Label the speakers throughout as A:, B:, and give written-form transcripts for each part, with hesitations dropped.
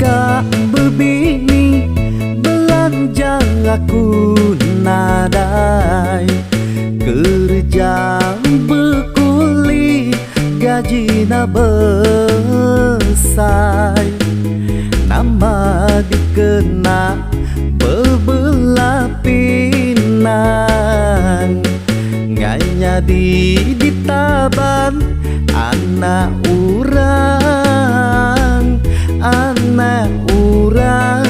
A: Kak berbini belanja aku nadai, kerja berkuli gaji na besar, nama dikena berbelah pinang, ngainya di ditaban anak urang, anak urang.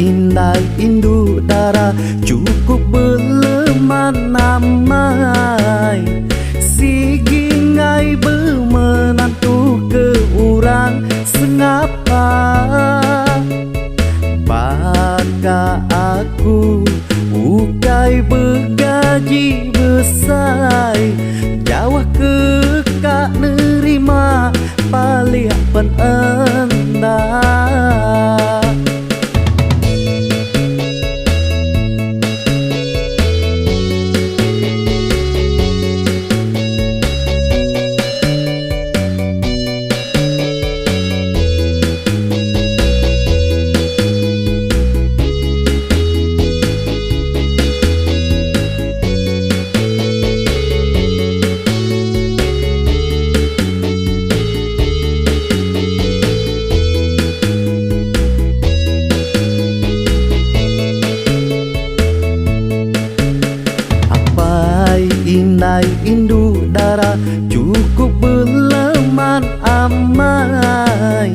A: Indai induk darah cukup berleman namai, sigi ngai bermenantu ke urang sengapa. Baka aku ukai bergaji besar, jawah ke kak nerima paliak penendah. Indai induk darah cukup berleman amai,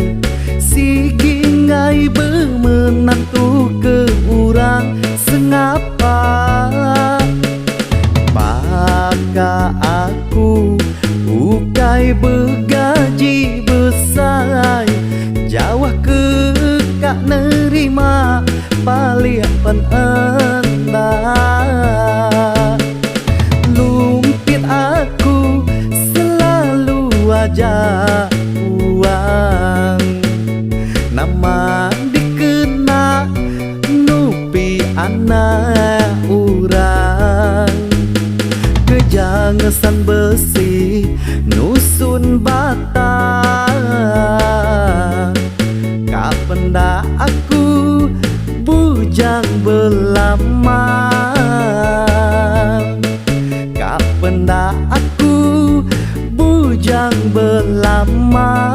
A: sigi ngai bermenantu ke urang sengapa. Baka aku ukai bergaji besar, jawah ke kak nerima paliak penendah. Lumpit aku selalu ajak uang, nama dikena nupi anak urang. Kerja ngesan besi nusun batang, kapan dah aku bujang berlama. Kapan dah aku bujang berlama.